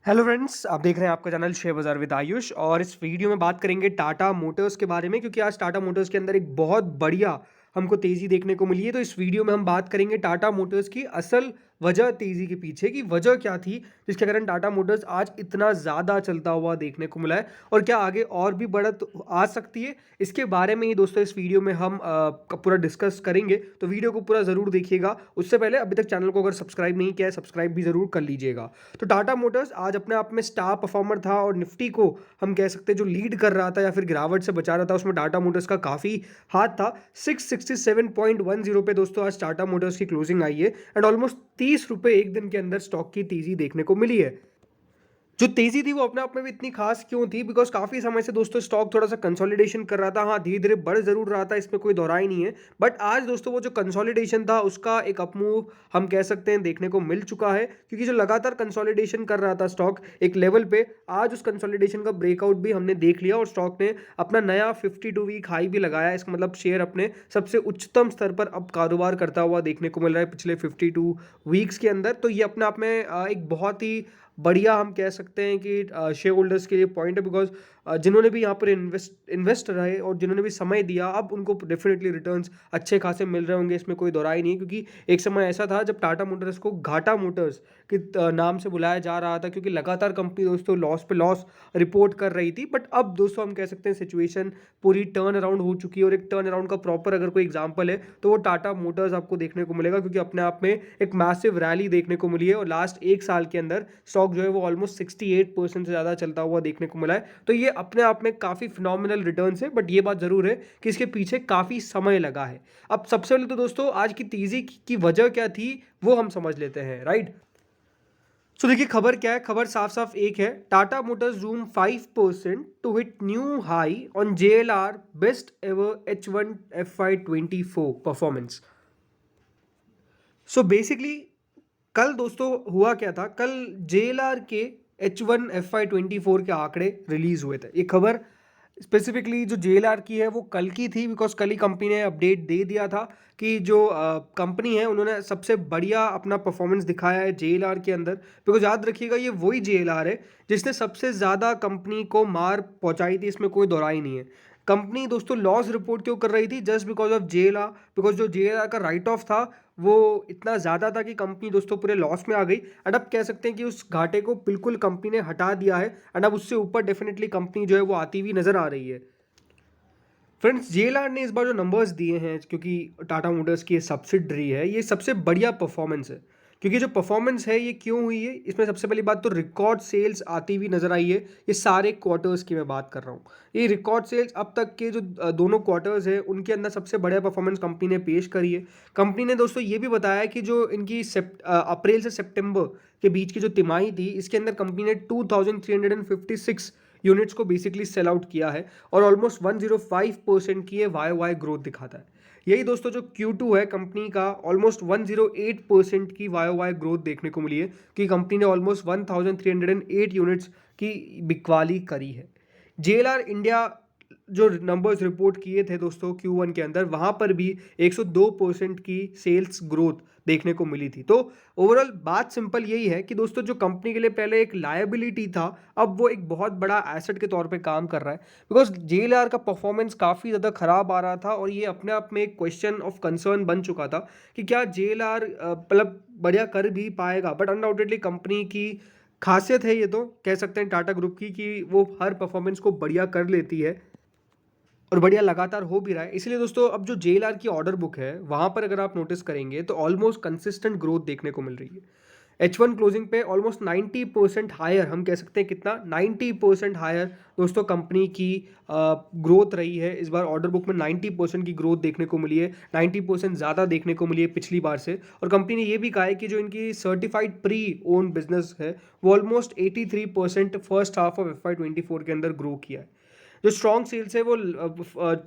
Hello friends, आप देख रहे हैं आपका चैनल शेयर बाजार विद आयुष। और इस वीडियो में बात करेंगे टाटा मोटर्स के बारे में, क्योंकि आज टाटा मोटर्स के अंदर एक बहुत बढ़िया हमको तेज़ी देखने को मिली है। तो इस वीडियो में हम बात करेंगे टाटा मोटर्स की असल वजह, तेज़ी के पीछे की वजह क्या थी जिसके कारण टाटा मोटर्स आज इतना ज़्यादा चलता हुआ देखने को मिला है, और क्या आगे और भी बढ़त आ सकती है। इसके बारे में ही दोस्तों इस वीडियो में हम पूरा डिस्कस करेंगे, तो वीडियो को पूरा ज़रूर देखिएगा। उससे पहले अभी तक चैनल को अगर सब्सक्राइब नहीं किया है, सब्सक्राइब भी ज़रूर कर लीजिएगा। तो टाटा मोटर्स आज अपने आप में स्टार परफॉर्मर था, और निफ्टी को हम कह सकते हैं जो लीड कर रहा था या फिर गिरावट से बचा रहा था, उसमें टाटा मोटर्स का काफ़ी हाथ था। 667.10 पे दोस्तों आज टाटा मोटर्स की क्लोजिंग आई है, एंड ऑलमोस्ट 30 रुपये एक दिन के अंदर स्टॉक की तेज़ी देखने को मिली है। जो तेज़ी थी वो अपने आप में भी इतनी खास क्यों थी? बिकॉज़ काफ़ी समय से दोस्तों स्टॉक थोड़ा-सा कंसोलिडेशन कर रहा था। हाँ, धीरे-धीरे बढ़ ज़रूर रहा था, इसमें कोई दोहराई नहीं है। बट आज दोस्तों वो जो कंसोलिडेशन था उसका एक अप मूव हम कह सकते हैं देखने को मिल चुका है, क्योंकि जो लगातार कंसोलिडेशन कर रहा था स्टॉक एक लेवल पे, आज उस कंसोलिडेशन का ब्रेकआउट भी हमने देख लिया, और स्टॉक ने अपना नया 52 वीक हाई भी लगाया। इसका मतलब शेयर अपने सबसे उच्चतम स्तर पर अब कारोबार करता हुआ देखने को मिल रहा है पिछले 52 वीक्स के अंदर। तो ये अपने आप में एक बहुत ही बढ़िया हम कह सकते हैं कि शेयर होल्डर्स के लिए पॉइंट है, बिकॉज जिन्होंने भी यहाँ पर इन्वेस्ट रहे और जिन्होंने भी समय दिया, अब उनको डेफिनेटली रिटर्न्स अच्छे खासे मिल रहे होंगे, इसमें कोई दोहराई नहीं है। क्योंकि एक समय ऐसा था जब टाटा मोटर्स को घाटा मोटर्स के नाम से बुलाया जा रहा था, क्योंकि लगातार कंपनी दोस्तों लॉस पे लॉस रिपोर्ट कर रही थी। बट अब दोस्तों हम कह सकते हैं सिचुएशन पूरी टर्न अराउंड हो चुकी है, और एक टर्न अराउंड का प्रॉपर अगर कोई एग्जाम्पल है तो वो टाटा मोटर्स आपको देखने को मिलेगा, क्योंकि अपने आप में एक मैसिव रैली देखने को मिली है, और लास्ट एक साल के अंदर स्टॉक जो है वो ऑलमोस्ट 68% से ज़्यादा चलता हुआ देखने को मिला है। तो ये अपने आप में काफ़ी फिनोमिनल रिटर्न्स है, बट ये बात ज़रूर है कि इसके पीछे काफ़ी समय लगा है। अब सबसे पहले तो दोस्तों आज की तेज़ी की वजह क्या थी वो हम समझ लेते हैं, राइट। सो देखिए खबर क्या है, खबर साफ साफ एक है। Tata motors zoom 5% to hit new high on JLR best ever H1 FY24 performance. So basically कल दोस्तों हुआ क्या था, कल JLR के H1 FY24 के आंकड़े रिलीज हुए थे। ये खबर स्पेसिफिकली जो JLR की है वो कल की थी, बिकॉज कल ही कंपनी ने अपडेट दे दिया था कि जो कंपनी है उन्होंने सबसे बढ़िया अपना परफॉर्मेंस दिखाया है JLR के अंदर। बिकॉज याद रखिएगा ये वही JLR है जिसने सबसे ज़्यादा कंपनी को मार पहुंचाई थी, इसमें कोई दोहराई नहीं है। कंपनी दोस्तों लॉस रिपोर्ट क्यों कर रही थी? Just because of JLR, because जो JLR का राइट ऑफ था वो इतना ज़्यादा था कि कंपनी दोस्तों पूरे लॉस में आ गई। एंड अब कह सकते हैं कि उस घाटे को बिल्कुल कंपनी ने हटा दिया है, एंड अब उससे ऊपर डेफिनेटली कंपनी जो है वो आती हुई नज़र आ रही है। फ्रेंड्स, JLR ने इस बार जो नंबर्स दिए हैं, क्योंकि टाटा मोटर्स की ये सब्सिडरी है, ये सबसे बढ़िया परफॉर्मेंस है। क्योंकि जो परफॉर्मेंस है ये क्यों हुई है, इसमें सबसे पहली बात तो रिकॉर्ड सेल्स आती हुई नजर आई है। ये सारे क्वार्टर्स की मैं बात कर रहा हूँ। ये रिकॉर्ड सेल्स अब तक के जो दोनों क्वार्टर्स है उनके अंदर सबसे बढ़िया परफॉर्मेंस कंपनी ने पेश करी है। कंपनी ने दोस्तों ये भी बताया कि जो इनकी अप्रैल से सितंबर के बीच की जो तिमाही थी, इसके अंदर कंपनी ने 2356 यूनिट्स को बेसिकली सेल आउट किया है, और ऑलमोस्ट 105% की ये वाई ग्रोथ दिखाता है। यही दोस्तों जो Q2 है कंपनी का, ऑलमोस्ट 108% की वाई ग्रोथ देखने को मिली है, कि कंपनी ने ऑलमोस्ट 1308 यूनिट्स की बिकवाली करी है। JLR इंडिया जो नंबर्स रिपोर्ट किए थे दोस्तों Q1 के अंदर, वहां पर भी 102% की सेल्स ग्रोथ देखने को मिली थी। तो ओवरऑल बात सिंपल यही है कि दोस्तों जो कंपनी के लिए पहले एक लायबिलिटी था, अब वो एक बहुत बड़ा एसेट के तौर पे काम कर रहा है। बिकॉज JLR का परफॉर्मेंस काफ़ी ज़्यादा खराब आ रहा था, और ये अपने आप में एक क्वेश्चन ऑफ कंसर्न बन चुका था कि क्या JLR मतलब बढ़िया कर भी पाएगा। बट अनडाउटेडली कंपनी की खासियत है, ये तो कह सकते हैं टाटा ग्रुप की, कि वो हर परफॉर्मेंस को बढ़िया कर लेती है, और बढ़िया लगातार हो भी रहा है। इसलिए दोस्तों अब जो JLR की ऑर्डर बुक है वहां पर अगर आप नोटिस करेंगे तो ऑलमोस्ट कंसिस्टेंट ग्रोथ देखने को मिल रही है। H1 क्लोजिंग पे ऑलमोस्ट 90% हायर, हम कह सकते हैं कितना, 90% हायर दोस्तों कंपनी की ग्रोथ रही है। इस बार ऑर्डर बुक में 90% की ग्रोथ देखने को मिली है, 90% ज़्यादा देखने को मिली है पिछली बार से। और कंपनी ने ये भी कहा है कि जो इनकी सर्टिफाइड प्री ओन बिजनेस है वो almost 83% first half of FY24 के अंदर ग्रो किया है। जो स्ट्रॉन्ग सेल्स है वो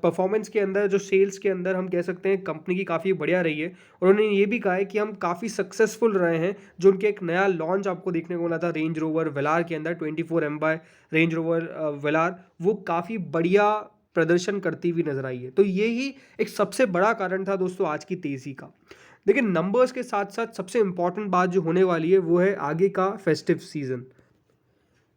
परफॉर्मेंस के अंदर, जो सेल्स के अंदर हम कह सकते हैं कंपनी की काफ़ी बढ़िया रही है। और उन्होंने ये भी कहा है कि हम काफ़ी सक्सेसफुल रहे हैं। जो उनके एक नया लॉन्च आपको देखने को मिला था रेंज रोवर वेलार के अंदर, 24M बाय रेंज रोवर वेलार, वो काफ़ी बढ़िया प्रदर्शन करती हुई नजर आई है। तो यही एक सबसे बड़ा कारण था दोस्तों आज की तेज़ी का। लेकिन नंबर्स के साथ साथ सबसे इंपॉर्टेंट बात जो होने वाली है वो है आगे का फेस्टिव सीजन।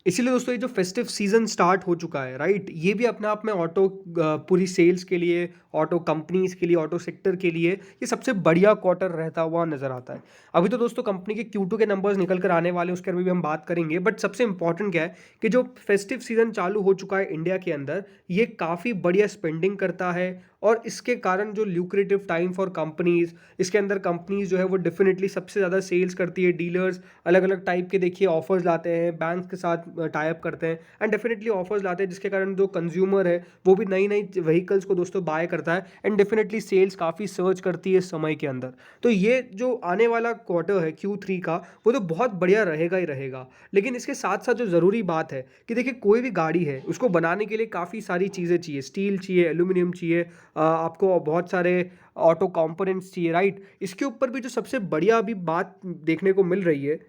इसीलिए दोस्तों ये जो फेस्टिव सीजन स्टार्ट हो चुका है, राइट, ये भी अपने आप में ऑटो पूरी सेल्स के लिए, ऑटो कंपनीज के लिए, ऑटो सेक्टर के लिए ये सबसे बढ़िया क्वार्टर रहता हुआ नजर आता है। अभी तो दोस्तों कंपनी के Q2 के नंबर्स निकल कर आने वाले हैं, उसके बारे में भी हम बात करेंगे, बट सबसे इंपॉर्टेंट क्या है कि जो फेस्टिव सीजन चालू हो चुका है इंडिया के अंदर, ये काफ़ी बढ़िया स्पेंडिंग करता है और इसके कारण जो ल्यूक्रेटिव टाइम फॉर कंपनीज, इसके अंदर कंपनीज जो है वो डेफिनेटली सबसे ज़्यादा सेल्स करती है, डीलर्स अलग अलग टाइप के देखिए ऑफर्स लाते हैं, बैंक के साथ टाई अप करते हैं एंड डेफिनेटली ऑफर्स लाते हैं, जिसके कारण जो कंज्यूमर है वो भी नई नई व्हीकल्स को दोस्तों बाय करता है एंड डेफिनेटली सेल्स काफ़ी सर्च करती है इस समय के अंदर। तो ये जो आने वाला क्वार्टर है Q3 का, वो तो बहुत बढ़िया रहेगा ही रहेगा। लेकिन इसके साथ साथ जो ज़रूरी बात है कि देखिए कोई भी गाड़ी है उसको बनाने के लिए काफ़ी सारी चीज़ें चाहिए, स्टील चाहिए, एल्यूमिनियम चाहिए, आपको बहुत सारे ऑटो कंपोनेंट्स चाहिए, राइट। इसके ऊपर भी जो सबसे बढ़िया अभी बात देखने को मिल रही है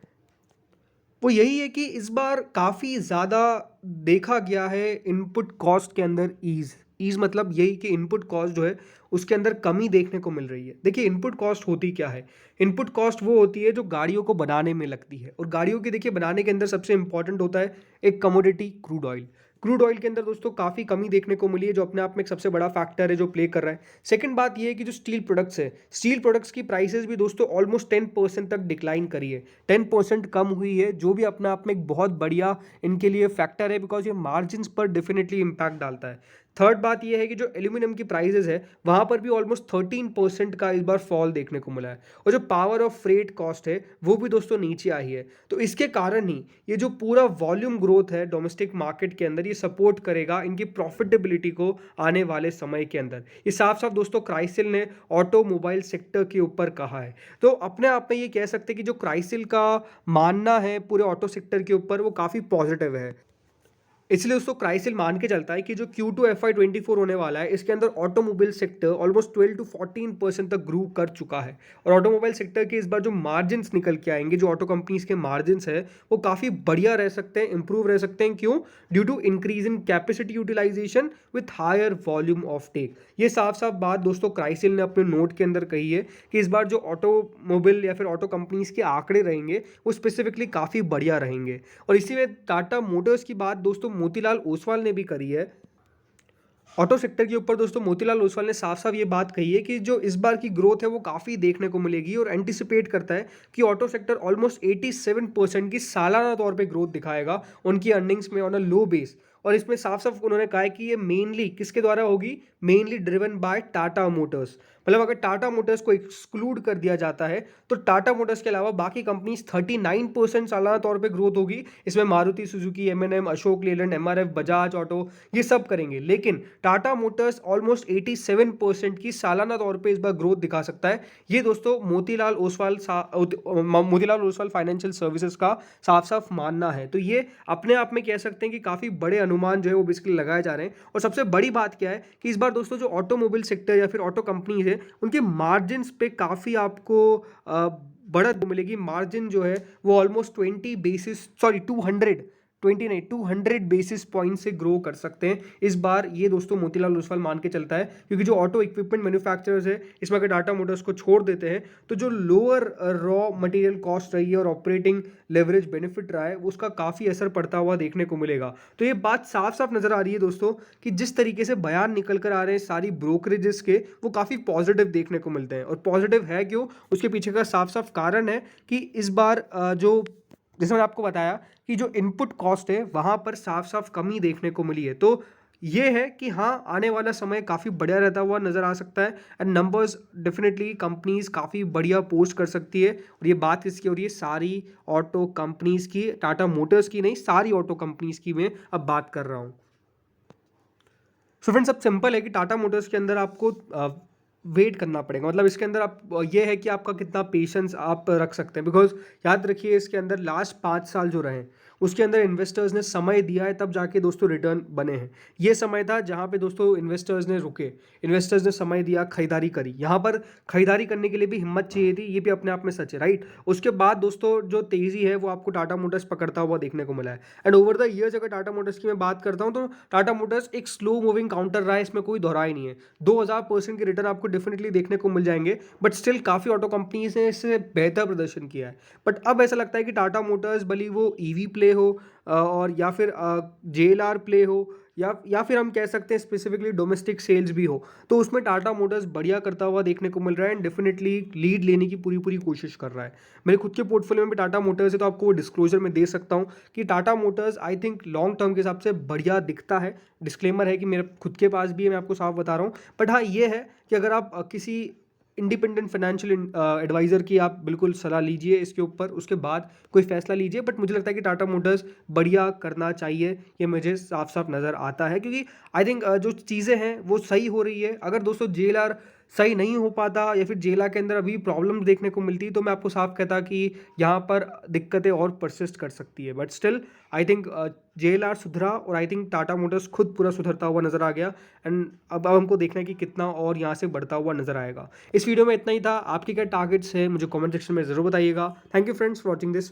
वो यही है कि इस बार काफ़ी ज़्यादा देखा गया है इनपुट कॉस्ट के अंदर ईज़। ईज़ मतलब यही कि इनपुट कॉस्ट जो है उसके अंदर कमी देखने को मिल रही है। देखिए इनपुट कॉस्ट होती क्या है? इनपुट कॉस्ट वो होती है जो गाड़ियों को बनाने में लगती है, और गाड़ियों की देखिए बनाने के अंदर सबसे इंपॉर्टेंट होता है एक commodity crude oil. Crude oil के अंदर दोस्तों काफ़ी कमी देखने को मिली है, जो अपने आप में एक सबसे बड़ा फैक्टर है जो प्ले कर रहा है। सेकंड बात ये है कि जो स्टील प्रोडक्ट्स है, स्टील प्रोडक्ट्स की प्राइसेस भी दोस्तों ऑलमोस्ट 10% तक डिक्लाइन करी है, 10% कम हुई है, जो भी अपने आप में एक बहुत बढ़िया इनके लिए फैक्टर है, बिकॉज ये मार्जिन पर डेफिनेटली इंपैक्ट डालता है। थर्ड बात यह है कि जो एल्यूमिनियम की प्राइसेस है वहाँ पर भी ऑलमोस्ट 13% का इस बार फॉल देखने को मिला है, और जो पावर ऑफ फ्रेट कॉस्ट है वो भी दोस्तों नीचे आई है। तो इसके कारण ही ये जो पूरा वॉल्यूम ग्रोथ है डोमेस्टिक मार्केट के अंदर, ये सपोर्ट करेगा इनकी प्रॉफिटेबिलिटी को आने वाले समय के अंदर। ये साफ साफ दोस्तों क्राइसिल ने ऑटोमोबाइल सेक्टर के ऊपर कहा है। तो अपने आप में ये कह सकते हैं कि जो क्राइसिल का मानना है पूरे ऑटो सेक्टर के ऊपर वो काफ़ी पॉजिटिव है। इसलिए उसको क्राइसिल मान के चलता है कि जो Q2 FY24 होने वाला है इसके अंदर ऑटोमोबाइल सेक्टर ऑलमोस्ट 12 to 14% तक ग्रो कर चुका है, और ऑटोमोबाइल सेक्टर के इस बार जो मार्जिन्स निकल के आएंगे, जो ऑटो कंपनीज के मार्जिन्स है वो काफ़ी बढ़िया रह सकते हैं, इंप्रूव रह सकते हैं। क्यों? Due to increase in capacity utilisation with higher volume offtake. ये साफ साफ बात दोस्तों क्राइसिल ने अपने नोट के अंदर कही है कि इस बार जो ऑटोमोबाइल या फिर ऑटो कंपनीज के आंकड़े रहेंगे वो स्पेसिफिकली काफ़ी बढ़िया रहेंगे। और इसी में टाटा मोटर्स की बात दोस्तों मोतीलाल ओसवाल ने भी करी है ऑटो सेक्टर के ऊपर। दोस्तों मोतीलाल ओसवाल ने साफ साफ ये बात कही है कि जो इस बार की ग्रोथ है वो काफ़ी देखने को मिलेगी, और एंटिसिपेट करता है कि ऑटो सेक्टर ऑलमोस्ट 87% की सालाना तौर पे ग्रोथ दिखाएगा उनकी अर्निंग्स में ऑन अ लो बेस। और इसमें साफ साफ उन्होंने कहा है कि ये मेनली किसके द्वारा होगी? Mainly driven by Tata Motors. मतलब अगर टाटा मोटर्स को एक्सक्लूड कर दिया जाता है तो टाटा मोटर्स के अलावा बाकी कंपनीज 39% सालाना तौर पे ग्रोथ होगी। इसमें Maruti Suzuki, M&M, Ashok Leyland, MRF, Bajaj auto, ये सब करेंगे। लेकिन टाटा मोटर्स ऑलमोस्ट 87% की सालाना तौर पे इस बार ग्रोथ दिखा सकता है। ये दोस्तों मोतीलाल ओसवाल फाइनेंशियल सर्विसेज का साफ साफ मानना है। तो ये अपने आप में कह सकते हैं कि काफ़ी बड़े अनुमान जो है वो बेसिकली लगाए जा रहे हैं। और सबसे बड़ी बात क्या है कि इस बार दोस्तों जो ऑटोमोबाइल सेक्टर या फिर ऑटो कंपनीज है उनके मार्जिन पे काफ़ी आपको बढ़त मिलेगी। मार्जिन जो है वो ऑलमोस्ट 200 बेसिस पॉइंट से ग्रो कर सकते हैं इस बार। ये दोस्तों मोतीलाल ओसवाल मान के चलता है, क्योंकि जो ऑटो इक्विपमेंट मैन्युफैक्चरर्स है इसमें अगर टाटा मोटर्स को छोड़ देते हैं तो जो लोअर रॉ मटेरियल कॉस्ट रही है और ऑपरेटिंग लेवरेज बेनिफिट रहा है उसका काफ़ी असर पड़ता हुआ देखने को मिलेगा। तो ये बात साफ साफ नजर आ रही है दोस्तों कि जिस तरीके से बयान निकल कर आ रहे हैं सारी ब्रोकरेजेस के, वो काफ़ी पॉजिटिव देखने को मिलते हैं। और पॉजिटिव है क्यों? उसके पीछे का साफ साफ कारण है कि इस बार जो जैसे मैंने आपको बताया कि जो इनपुट कॉस्ट है वहाँ पर साफ साफ कमी देखने को मिली है। तो ये है कि हाँ आने वाला समय काफ़ी बढ़िया रहता हुआ नज़र आ सकता है, एंड नंबर्स डेफिनेटली कंपनीज काफ़ी बढ़िया पोस्ट कर सकती है। और ये बात किसकी हो रही है? सारी ऑटो कंपनीज की, टाटा मोटर्स की नहीं, सारी ऑटो कंपनीज की मैं अब बात कर रहा हूँ। सो फ्रेंड्स सब सिंपल है कि टाटा मोटर्स के अंदर आपको वेट करना पड़ेगा। मतलब इसके अंदर आप ये है कि आपका कितना पेशेंस आप रख सकते हैं, बिकॉज याद रखिए इसके अंदर लास्ट 5 साल जो रहे उसके अंदर इन्वेस्टर्स ने समय दिया है, तब जाके दोस्तों रिटर्न बने हैं। ये समय था जहाँ पे दोस्तों इन्वेस्टर्स ने रुके, इन्वेस्टर्स ने समय दिया, खरीदारी करी। यहाँ पर खरीदारी करने के लिए भी हिम्मत चाहिए थी, ये भी अपने आप में सच है, राइट। उसके बाद दोस्तों जो तेज़ी है वो आपको टाटा मोटर्स पकड़ता हुआ देखने को मिला है। एंड ओवर द ईयर्स अगर टाटा मोटर्स की मैं बात करता हूँ तो टाटा मोटर्स एक स्लो मूविंग काउंटर रहा है, इसमें कोई दोहराई नहीं है। 2000% के रिटर्न आपको डेफिनेटली देखने को मिल जाएंगे, बट स्टिल काफ़ी ऑटो कंपनीज ने इससे बेहतर प्रदर्शन किया है। बट अब ऐसा लगता है कि टाटा मोटर्स भली वो ईवी प्ले हो और या फिर JLR प्ले हो या फिर हम कह सकते हैं स्पेसिफिकली डोमेस्टिक सेल्स भी हो, तो उसमें टाटा मोटर्स बढ़िया करता हुआ देखने को मिल रहा है एंड डेफिनेटली लीड लेने की पूरी पूरी कोशिश कर रहा है। मेरे खुद के पोर्टफोलियो में भी टाटा मोटर्स है, तो आपको वो डिस्क्लोजर में दे सकता हूँ कि Tata Motors I think long term के हिसाब से बढ़िया दिखता है। डिस्क्लेमर है कि मेरे खुद के पास भी है, मैं आपको साफ बता रहा हूँ। बट हाँ, ये है कि अगर आप किसी इंडिपेंडेंट फाइनेंशियल एडवाइज़र की आप बिल्कुल सलाह लीजिए इसके ऊपर, उसके बाद कोई फैसला लीजिए। बट मुझे लगता है कि टाटा मोटर्स बढ़िया करना चाहिए, ये मुझे साफ साफ नज़र आता है, क्योंकि आई थिंक जो चीज़ें हैं वो सही हो रही है। अगर दोस्तों JLR सही नहीं हो पाता या फिर JLR के अंदर अभी प्रॉब्लम देखने को मिलती, तो मैं आपको साफ कहता कि यहाँ पर दिक्कतें और परसिस्ट कर सकती है। But still I think JLR सुधरा और आई थिंक टाटा मोटर्स खुद पूरा सुधरता हुआ नज़र आ गया एंड अब हमको देखना है कि कितना और यहाँ से बढ़ता हुआ नज़र आएगा। इस वीडियो में इतना ही था। आपके क्या टारगेट्स है मुझे कमेंट सेक्शन में ज़रूर बताइएगा। Thank you friends for watching this.